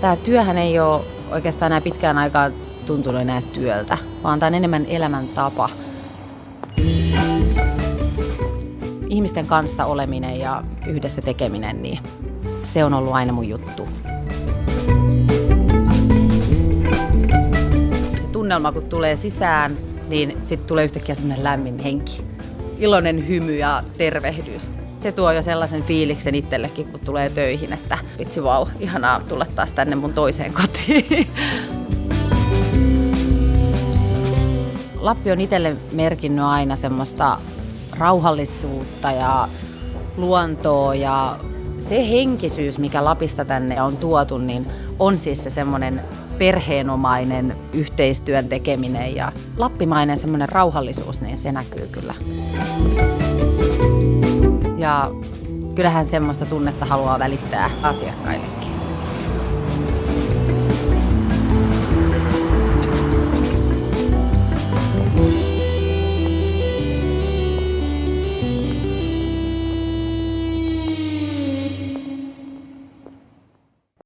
Tämä työhän ei ole oikeastaan enää pitkään aikaa tuntunut enää työltä, vaan tämä on enemmän elämäntapa. Ihmisten kanssa oleminen ja yhdessä tekeminen, niin se on ollut aina mun juttu. Se tunnelma, kun tulee sisään, niin sitten tulee yhtäkkiä semmoinen lämmin henki. Iloinen hymy ja tervehdys. Se tuo jo sellaisen fiiliksen itsellekin, kun tulee töihin, että vitsi vau, ihanaa tulla taas tänne mun toiseen kotiin. Lappi on itselle merkinnyt aina semmoista rauhallisuutta ja luontoa ja se henkisyys, mikä Lapista tänne on tuotu, niin on siis se semmoinen perheenomainen yhteistyön tekeminen ja lappimainen semmoinen rauhallisuus, niin se näkyy kyllä. Ja kyllähän semmoista tunnetta haluaa välittää asiakkaille.